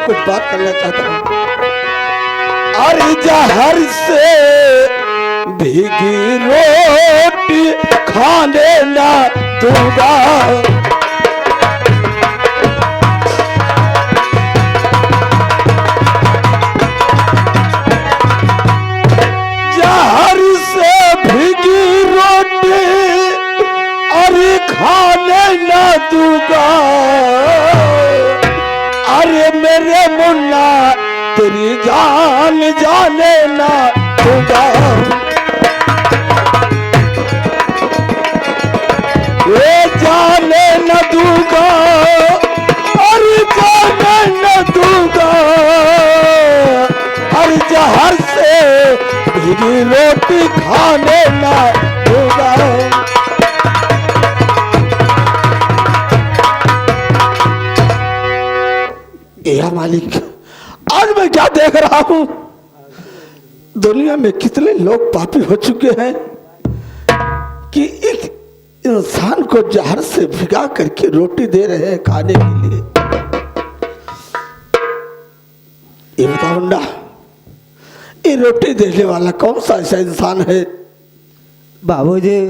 कुछ बात करना चाहता हूँ। अरे जहर से भीगी रोटी खाने ना दूंगा, जहर से भीगी रोटी अरे खाने ना दूंगा। अरे मेरे मुन्ना तेरी जान जाने ना दूंगा, ये जाने न दूंगा, अरे जाने न दूंगा। हर जहर से भीगी रोटी खाने ना दूंगा। या मालिक, आज मैं क्या देख रहा हूं, दुनिया में कितने लोग पापी हो चुके हैं कि एक इंसान को जहर से भिगा करके रोटी दे रहे हैं खाने के लिए। ये बताओ ना, ये रोटी देने वाला कौन सा ऐसा इंसान है? बाबूजी,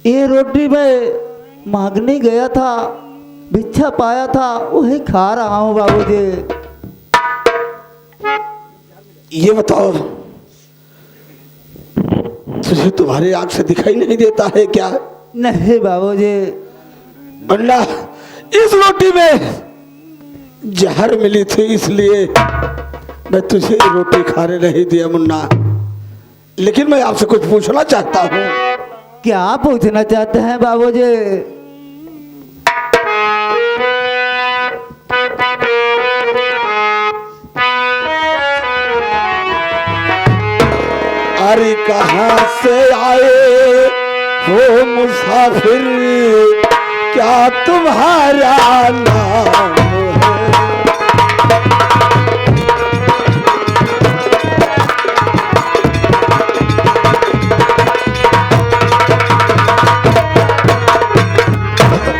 ये रोटी मैं मांगने गया था, भिक्षा पाया था, वही खा रहा हूँ बाबूजी। ये बताओ, तुझे तुम्हारी आंख से दिखाई नहीं देता है क्या? नहीं बाबूजी। मुन्ना, इस रोटी में जहर मिली थी, इसलिए मैं तुझे रोटी खाने नहीं दिया मुन्ना। लेकिन मैं आपसे कुछ पूछना चाहता हूँ। क्या पूछना चाहते हैं बाबूजी? अरे कहाँ से आए हो मुसाफिर, क्या तुम्हारा नाम है?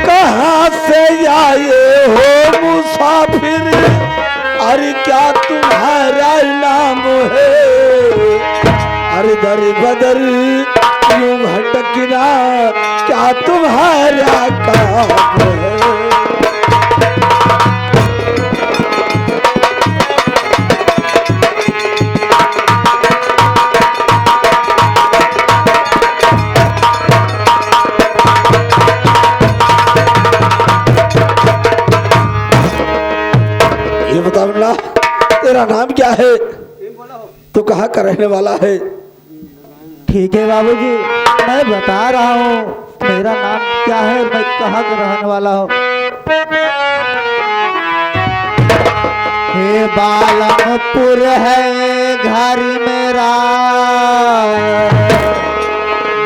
कहाँ से आए हो मुसाफिर, अरे क्या तुम्हारा नाम है? अरे दर बदर यूं भटकना क्या तुम्हारा काम है? ये बताओ ना, तेरा नाम क्या है? तू कहाँ का रहने वाला है? ठीक है बाबूजी, मैं बता रहा हूँ मेरा नाम क्या है, मैं कहाँ का रहने वाला हूँ। हे बालमपुर है घर मेरा,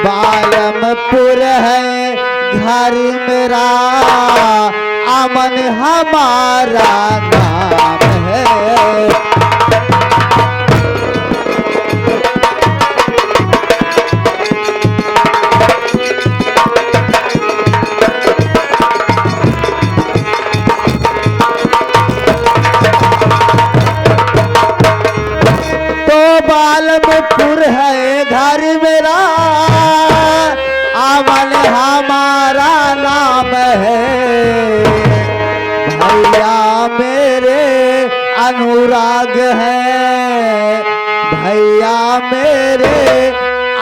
बालमपुर है घर मेरा, अमन हमारा नाम है। बालमपुर है घर मेरा, अमन हमारा नाम है। भैया मेरे अनुराग है, भैया मेरे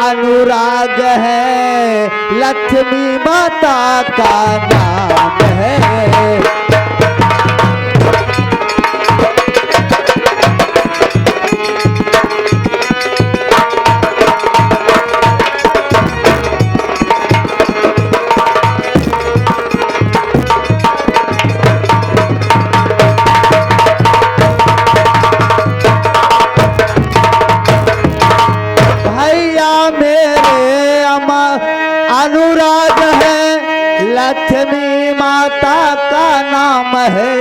अनुराग है, लक्ष्मी माता का नाम है। अनुराग है, लक्ष्मी माता का नाम है।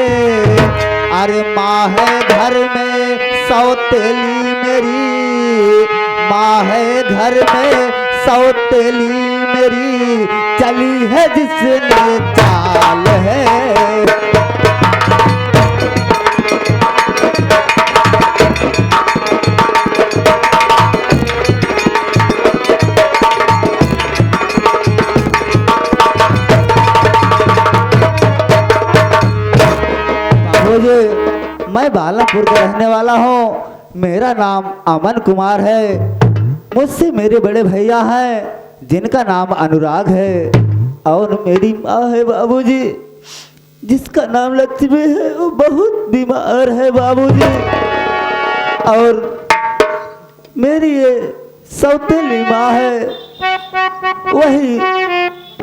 अरे माँ है घर में सौतेली मेरी, माँ है घर में सौतेली मेरी, चली है जिसने चाल है। जी, मैं बालापुर का रहने वाला हूँ। मेरा नाम अमन कुमार है। मुझसे मेरे बड़े भैया हैं जिनका नाम अनुराग है, और मेरी माँ है बाबूजी जिसका नाम लक्ष्मी है। वो बहुत बीमार है बाबूजी, और मेरी ये सौतेली माँ है, वही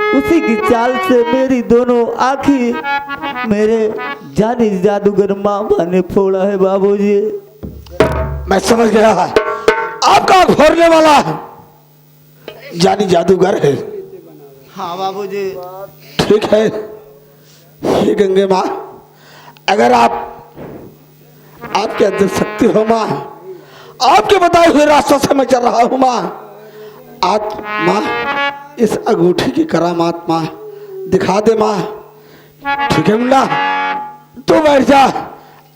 उसी की चाल से मेरी दोनों आँखें मेरे जानी जादूगर मामा ने फोड़ा है बाबूजी। मैं समझ गया, आपका घोरने वाला जानी जादूगर है। हाँ बाबूजी। ठीक है, ये गंगे माँ, अगर आपके अंदर शक्ति हो माँ, आपके बताए हुए रास्ते से मैं चल रहा हूँ माँ। आज माँ इस अंगूठी की करामात माँ दिखा दे माँ। ठीक है मुन्ना, तू बैठ जा।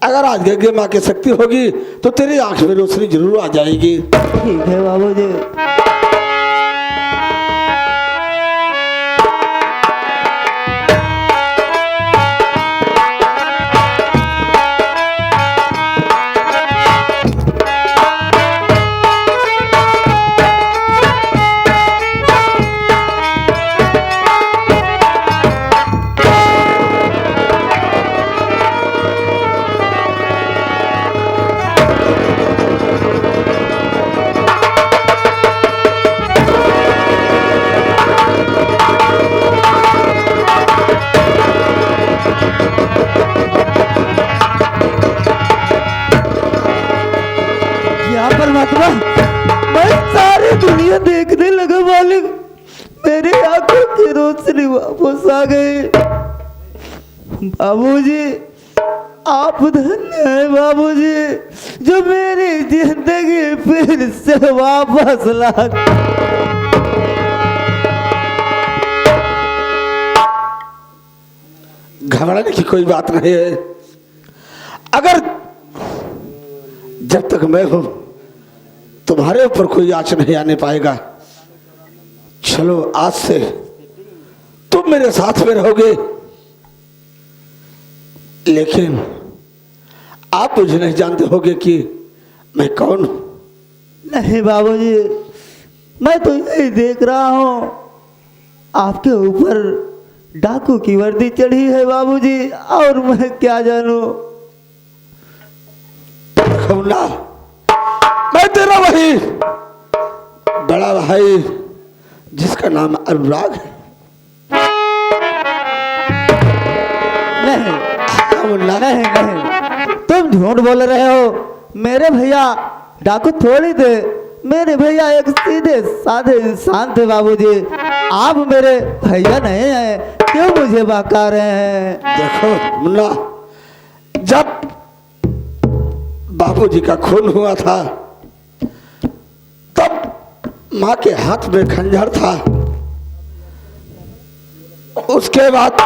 अगर आज गंगे माँ की शक्ति होगी तो तेरी आंख में रोशनी जरूर आ जाएगी। ठीक है बाबूजी। मैं सारी दुनिया देखने लगा मालिक, मेरे आंखों की रोशनी वापस आ गई। बाबूजी आप धन्य है बाबूजी, जो मेरी जिंदगी फिर से वापस ला। घबराने की कोई बात नहीं है। अगर जब तक मैं हूं तुम्हारे ऊपर कोई आँच नहीं आने पाएगा। चलो आज से तुम मेरे साथ में रहोगे, लेकिन आप मुझे नहीं जानते होगे कि मैं कौन हूं। नहीं बाबूजी, मैं तो यही देख रहा हूँ आपके ऊपर डाकू की वर्दी चढ़ी है बाबूजी, और मैं क्या जानूं। ना, मैं तेरा वही बड़ा भाई जिसका नाम अनुराग है। नहीं, तुम झूठ बोल रहे हो। मेरे भैया डाकू थोड़ी थे, मेरे भैया एक सीधे साधे इंसान थे बाबूजी। आप मेरे भैया नहीं हैं, क्यों मुझे बहका रहे हैं। देखो मुन्ना, जब बाबूजी का खून हुआ था तब माँ के हाथ में खंजर था। उसके बाद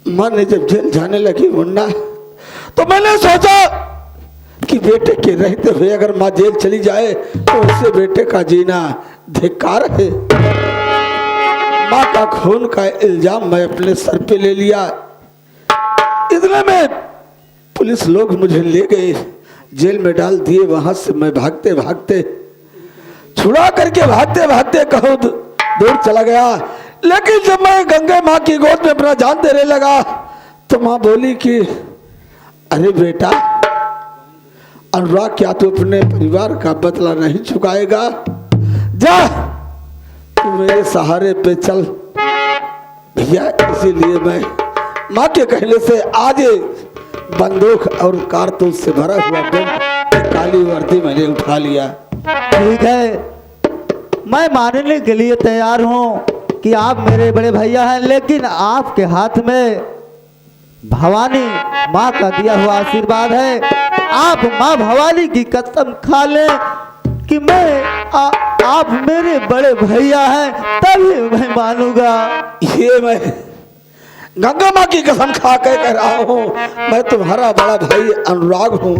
माँ ने जब जेल जाने लगी मुन्ना, तो मैंने सोचा कि बेटे के रहते हुए अगर माँ जेल चली जाए तो उससे बेटे का जीना धिक्कार है। माँ का खून का इल्जाम मैं अपने सर पे ले लिया। इतने में पुलिस लोग मुझे ले गए, जेल में डाल दिए। वहां से मैं भागते भागते छुड़ा करके भागते भागते कहो दूर चला गया। लेकिन जब मैं गंगा माँ की गोद में अपना जान देने लगा तो माँ बोली कि अरे बेटा अनुराग, क्या तू अपने परिवार का बदला नहीं चुकाएगा? जा तू मेरे सहारे पे चल। भैया इसीलिए मैं माँ के कहने से आज बंदूक और कारतूस से भरा हुआ काली वर्दी मैंने उठा लिया। ठीक है, मैं मानने के लिए तैयार हूँ कि आप मेरे बड़े भैया हैं, लेकिन आपके हाथ में भवानी माँ का दिया हुआ आशीर्वाद है। आप माँ भवानी की कसम खा लें कि आप मेरे बड़े भैया हैं, तभी मैं मानूंगा। ये मैं गंगा माँ की कसम खा कर कह रहा हूँ, मैं तुम्हारा बड़ा भाई अनुराग हूँ।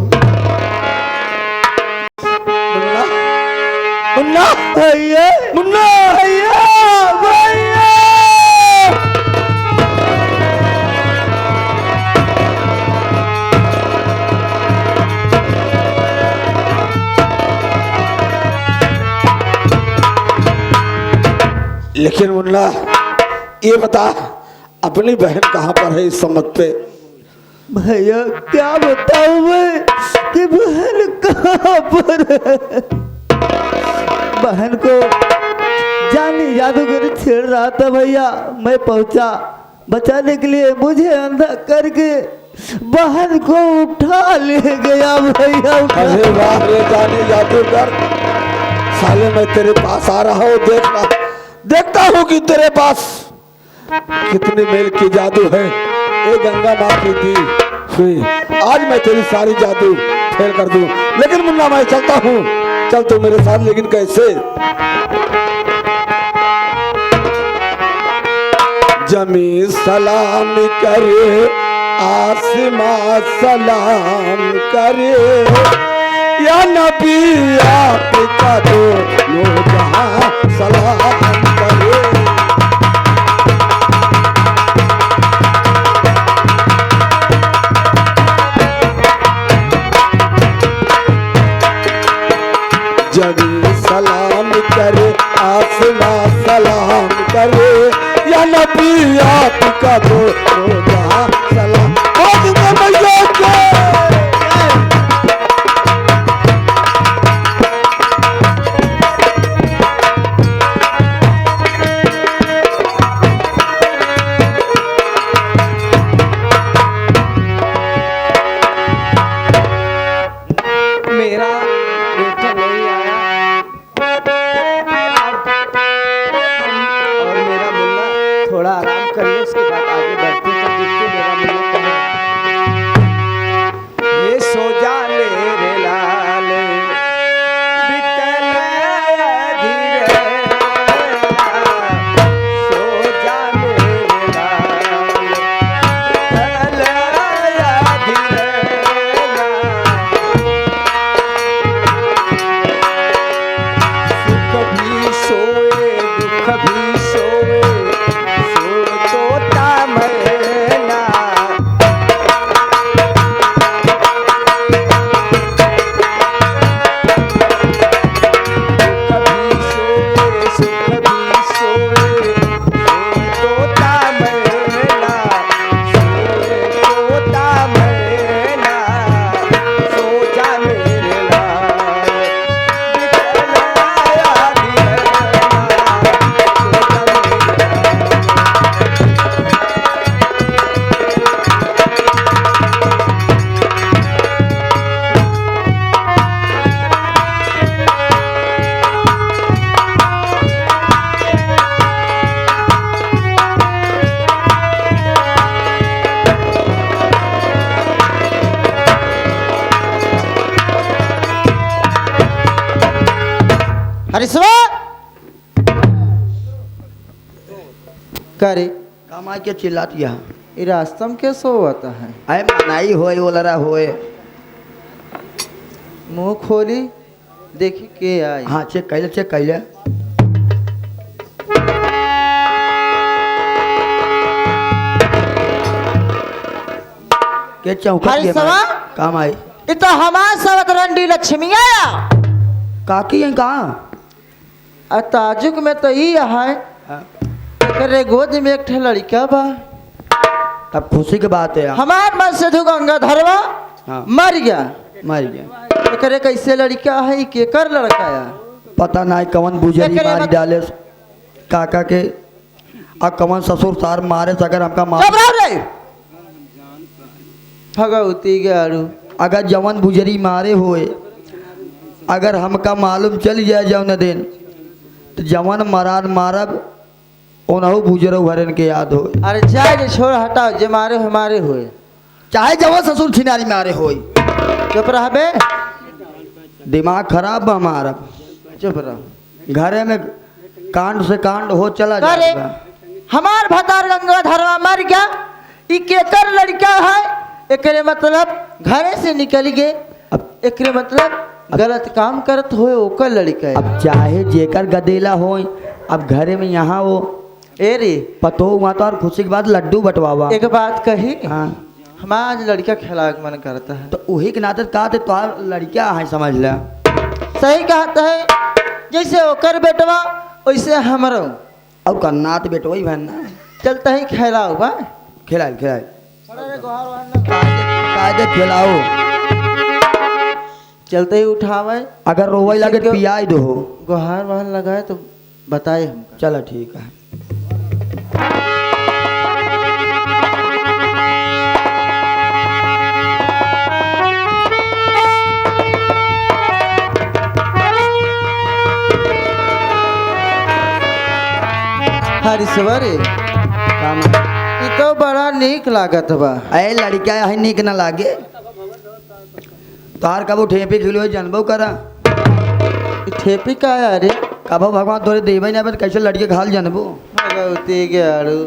मुन्ना, मुन्ना भैया, मुन्ना भैया, भैया। लेकिन मुन्ना ये बता अपनी बहन कहाँ पर है इस समत पे? भैया क्या बताऊं मैं कि बहन कहाँ पर है। बहन को जानी जादूगर छेड़ रहा था भैया। मैं पहुंचा बचाने के लिए, मुझे अंधा करके बहन को उठा ले गया भैया। अरे वाह रे जानी जादूगर, साले मैं तेरे पास आ रहा हूँ, देखता हूँ कि तेरे पास कितने मेल की जादू है। ये गंगा माँ की दी हुई, आज मैं तेरी सारी जादू फेल कर दूं। लेकिन मुन्ना मैं चलता हूँ, चल तू मेरे साथ। लेकिन कैसे? जमी सलाम करे, आसमां सलाम करे, या नबी आपका तो लो जहां सलाम करे। जमी सलाम करे, आसमां सलाम करे, या नबी आपका तो लो जहां सलाम। मेरा बेटा नहीं आया और मेरा मुन्ना थोड़ा आराम कर ले, उसके बाद आगे बढ़ते तो देखते मेरा मुन्ना कहाँ। ये सो जा मेरे लाल बिटल धीरे, सो जा मेरे लाल बिटल धीरे। कभी सोए कभी सोए, सो तोता मैना। कभी सोए कभी सोए, सो तोता मैना, सोए तोता मैना, सो जा मेरे लाल बिटलाया करे काम आ के चिल्लाती है। ये रास्ता में कैसे होता है? अरे मनाई होए वो लड़ा होए। मुंह खोली देखी के आई। हाँ चेक कैले चेक कैले। के चौका हरी सवा? काम आई। ये तो हमार सवत रंडी लक्ष्मी आया। काकी है कहाँ? ताजुक में तो ये है करे गोद में एक ठे लड़का बा। तब खुशी की बात है। हमार मन से गंगा धरवा हाँ। मर गया। मर गया। करे कैसे लड़का है, ये केकर लड़का है? पता नहीं कवन बुझरी एकरे मारी मत- डाले काका के, और कवन ससुर सार मारे अगर हमका मार। चुप रहो रे। भगवती गारू अगर जवन बुझरी मारे होए, अगर हमका मालूम चल जाए जवन दिन, तो जवन मरान मारब ओनहु बुझरो भरन के याद हो। अरे जाए जे छोड़ हटाओ, जे मारे हमारे हुए। चाहे जवन ससुर छिनारी मारे होए। चुप रह बे, दिमाग खराब बा हमारा। चुप रहो। घरे में कांड से कांड हो चला अरे जाएगा। हमार भतार गंगा धरवा मर गया, ई केकर लड़का है? एकरे मतलब घरे से निकल गए। अब एकरे मतलब गलत काम करत होए ओकर लड़का है। अब चाहे जेकर गदेला होए, अब घरे में यहाँ वो ए रे पतो माता और खुशी के बाद लड्डू बटवावा। एक बात कही, हाँ हमारा आज लड़का खिलावे के मन करता है। तो वही के नाते कहा थे तुहार लड़किया है, समझ ले। सही कहता है, जैसे ओकर बेटवा वैसे हमरो। अब करना तो बेटो ही बहन ना चलता ही खेलाओ बा खिलाए खिलाए कायदे खिलाओ चलते ही उठावे अगर रोवे लगे तो पियाई दो गुहार वहार लगाए तो बताए हमको। चलो ठीक है हरीश्वर काम ये तो बड़ा नीक लागत बा। अरे लड़का है निक ना लागे तार कबो ठेपी खिलो जानबो करा ये ठेपी का है अरे कबो भगवान तोरे देवे ना बस कैसे लड़के खाल जानबो भगवती के आड़ू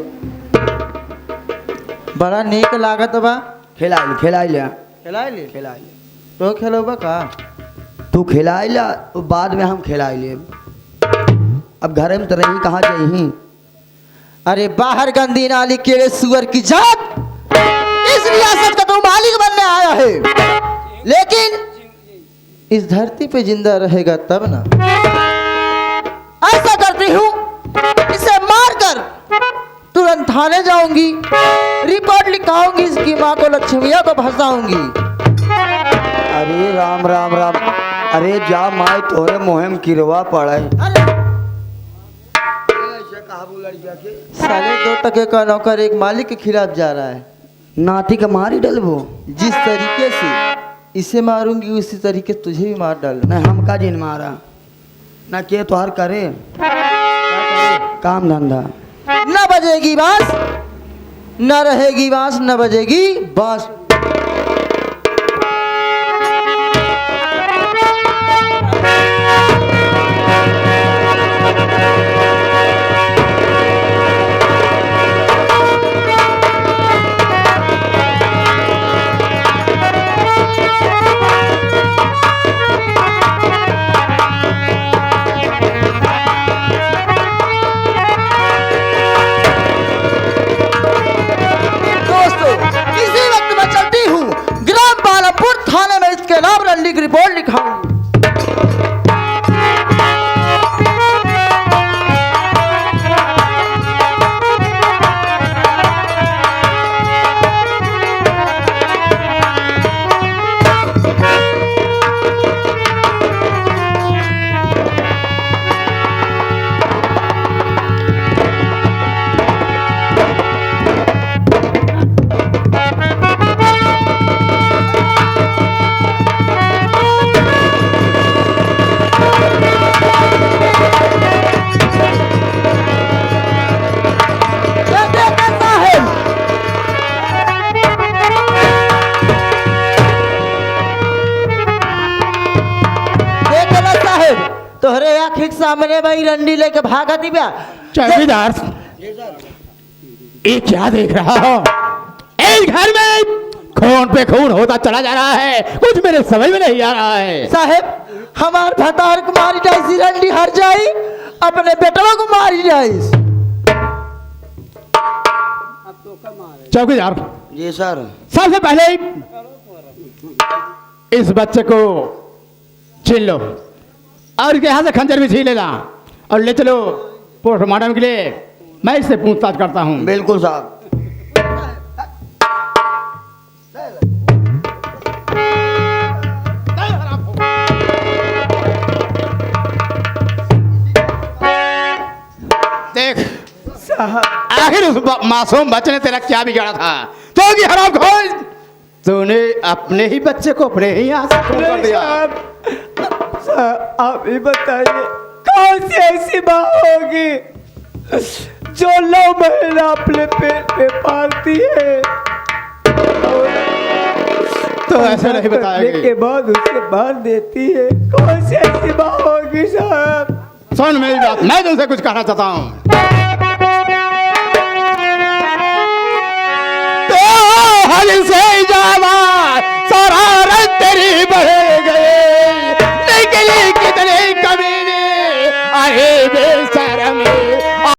बड़ा नीक लागत बा। खिलाई ले खिलाए ले खिलाई ले तो खेलो बा का तू खिलाई ला तो बाद में हम खिलाई ले अब घर में तो रही कहाँ जाही अरे बाहर गंदी नाली केड़े सुअर की जात इस रियासत का तो मालिक बनने आया है, लेकिन इस धरती पे जिंदा रहेगा तब ना। ऐसा करती हूँ इसे मारकर तुरंत थाने जाऊंगी, रिपोर्ट लिखाऊंगी, इसकी माँ को लक्ष्मिया को फंसाऊंगी। अरे राम राम राम अरे जा माए तोरे मोहम किरवा पड़े साले 2 टके का नौकर एक मालिक के खिलाफ जा रहा है। नाती का मारी डलबो जिस तरीके से इसे मारूंगी उसी तरीके से तुझे भी मार डाल। न हमका जिन मारा न के तोहार करे काम धंधा न बजेगी बांस, न रहेगी बांस, न बजेगी बांस। थाने में इसके नाम रंडी की रिपोर्ट लिखाऊंगी। तोहरे आँखिक सामने भाई रंडी लेके भागा दिव्या। चौकीदार ये क्या देख रहा हो? इस घर में खून पे खून होता चला जा रहा है, कुछ मेरे समझ में नहीं आ रहा है। साहेब हमार भतार को मारी जाए, रंडी हर जाई, अपने बेटवा को मारी जाए। चौकीदार जी सर सबसे पहले इस बच्चे को छीन लो और इसके यहाँ से खंजर भी छीन लेना और ले चलो पोस्टमार्टम के लिए। मैं इससे पूछताछ करता हूँ। बिल्कुल साहब। देख आखिर उस मासूम बच्चे ने तेरा क्या बिगाड़ा था? तो कि हरामखोर तूने अपने ही बच्चे को अपने ही यहाँ से खून कर दिया। आप ही बताइए कौन सी ऐसी माँ होगी जो 9 महीना अपने पेट पे पालती है तो ऐसा नहीं बताएगी के बाद उसे मार देती है? कौन सी ऐसी माँ होगी साहब? सुन मेरी बात, मैं तुमसे कुछ कहना चाहता हूँ। तो हद से ज्यादा शरारत तेरी बढ़ गई, निकली कितने कमीने आए बेशरम